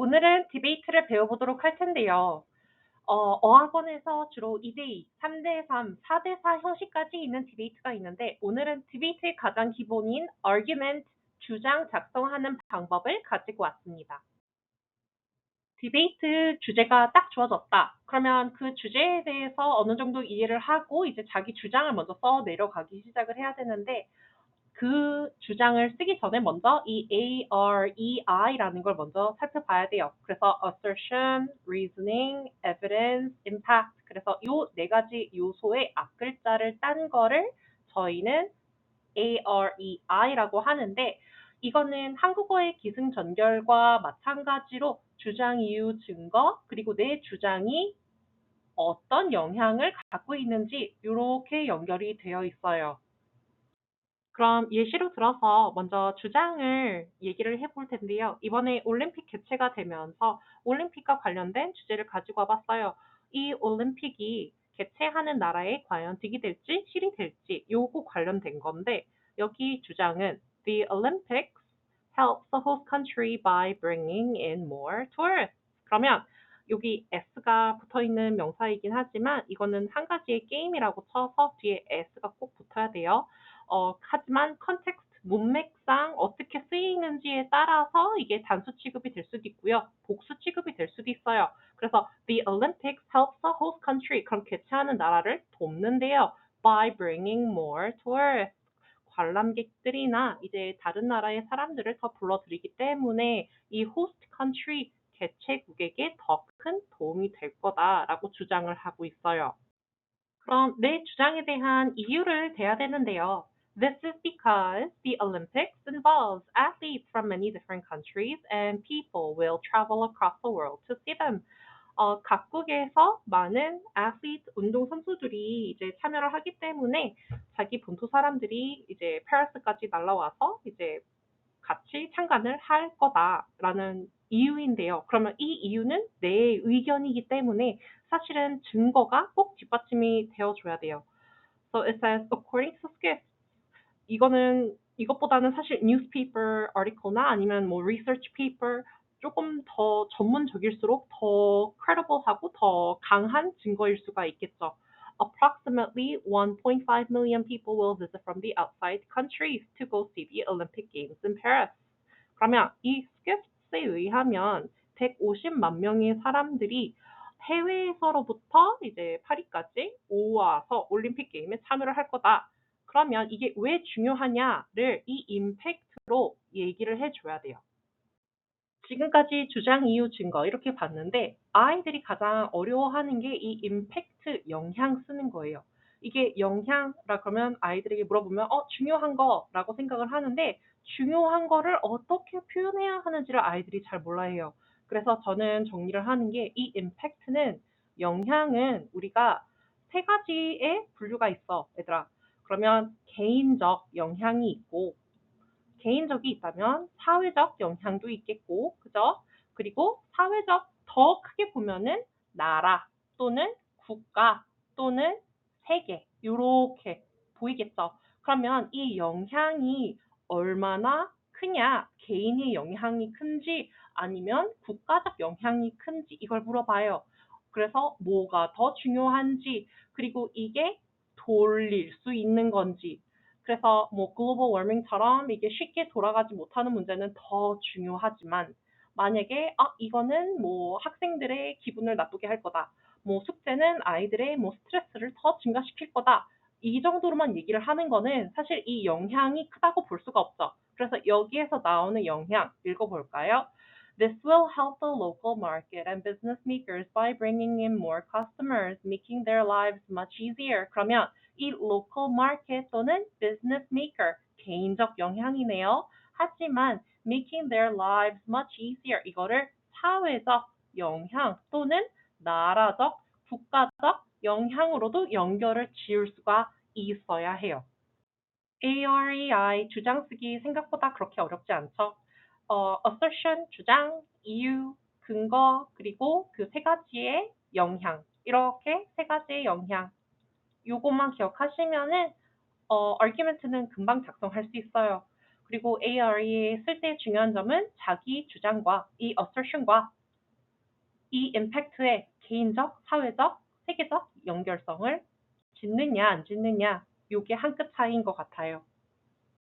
오늘은 디베이트를 배워보도록 할 텐데요. 어학원에서 주로 2대2, 3대3, 4대4 형식까지 있는 디베이트가 있는데 오늘은 디베이트의 가장 기본인 argument, 주장 작성하는 방법을 가지고 왔습니다. 디베이트 주제가 딱 주어졌다. 그러면 그 주제에 대해서 어느 정도 이해를 하고 이제 자기 주장을 먼저 써 내려가기 시작을 해야 되는데 그 주장을 쓰기 전에 먼저 이 AREI라는 걸 먼저 살펴봐야 돼요. 그래서 assertion, reasoning, evidence, impact. 그래서 요 네 가지 요소의 앞글자를 딴 거를 저희는 AREI라고 하는데 이거는 한국어의 기승전결과 마찬가지로 주장, 이유, 증거, 그리고 내 주장이 어떤 영향을 갖고 있는지 이렇게 연결이 되어 있어요. 그럼 예시로 들어서 먼저 주장을 얘기를 해볼 텐데요. 이번에 올림픽 개최가 되면서 올림픽과 관련된 주제를 가지고 와봤어요. 이 올림픽이 개최하는 나라에 과연 득이 될지 실이 될지 요거 관련된 건데 여기 주장은 The Olympics helps the host country by bringing in more tourists. 그러면 여기 s가 붙어있는 명사이긴 하지만 이거는 한 가지의 게임이라고 쳐서 뒤에 s가 꼭 붙어야 돼요. 하지만 컨텍스트, 문맥상 어떻게 쓰이는지에 따라서 이게 단수 취급이 될 수도 있고요. 복수 취급이 될 수도 있어요. 그래서 the Olympics helps the host country. 그럼 개최하는 나라를 돕는데요. by bringing more tourists. 관람객들이나 이제 다른 나라의 사람들을 더 불러들이기 때문에 이 host country 개최국에게 더 큰 도움이 될 거다라고 주장을 하고 있어요. 그럼 내 주장에 대한 이유를 대야 되는데요. This is because the Olympics involves athletes from many different countries and people will travel across the world to see them. 각국에서 많은 athlete 운동 선수들이 이제 참여를 하기 때문에 자기 본토 사람들이 이제 페리스까지 날라와서 이제 같이 참관을 할 거다라는 이유인데요. 그러면 이 이유는 내 의견이기 때문에 사실은 증거가 꼭 뒷받침이 되어줘야 돼요. So it says, according to Skift, 이거는 이것보다는 사실 newspaper article나 아니면 뭐 research paper 조금 더 전문적일수록 더 credible하고 더 강한 증거일 수가 있겠죠. Approximately 1.5 million people will visit from the outside countries to go see the Olympic Games in Paris. 그러면 이 스케프스에 의하면 150만 명의 사람들이 해외에서로부터 이제 파리까지 오와서 올림픽 게임에 참여를 할 거다. 그러면 이게 왜 중요하냐를 이 임팩트로 얘기를 해줘야 돼요. 지금까지 주장, 이유, 증거 이렇게 봤는데 아이들이 가장 어려워하는 게 이 임팩트, 영향 쓰는 거예요. 이게 영향라 그러면 아이들에게 물어보면 중요한 거라고 생각을 하는데 중요한 거를 어떻게 표현해야 하는지를 아이들이 잘 몰라 해요. 그래서 저는 정리를 하는 게 이 임팩트는 영향은 우리가 세 가지의 분류가 있어, 얘들아. 그러면 개인적 영향이 있고 개인적이 있다면 사회적 영향도 있겠고, 그죠? 그리고 사회적 더 크게 보면은 나라 또는 국가 또는 세계 이렇게 보이겠죠. 그러면 이 영향이 얼마나 크냐, 개인의 영향이 큰지 아니면 국가적 영향이 큰지 이걸 물어봐요. 그래서 뭐가 더 중요한지 그리고 이게 돌릴 수 있는 건지 그래서 뭐 글로벌 워밍처럼 이게 쉽게 돌아가지 못하는 문제는 더 중요하지만 만약에 이거는 뭐 학생들의 기분을 나쁘게 할 거다. 뭐 숙제는 아이들의 뭐 스트레스를 더 증가시킬 거다. 이 정도로만 얘기를 하는 거는 사실 이 영향이 크다고 볼 수가 없죠. 그래서 여기에서 나오는 영향 읽어볼까요? This will help the local market and business makers by bringing in more customers, making their lives much easier. 그러면 이 local market 또는 business maker, 개인적 영향이네요. 하지만 making their lives much easier 이거를 사회적 영향 또는 나라적, 국가적 영향으로도 연결을 지을 수가 있어야 해요. AREI 주장 쓰기 생각보다 그렇게 어렵지 않죠. assertion assertion, 주장, 이유, 근거, 그리고 그 세 가지의 영향. 이렇게 세 가지의 영향. 요것만 기억하시면은 argument는 금방 작성할 수 있어요. 그리고 ARE 쓸 때 중요한 점은 자기 주장과 이 assertion과 이 임팩트의 개인적, 사회적, 세계적 연결성을 짓느냐 안 짓느냐 요게 한 끗 차이인 것 같아요.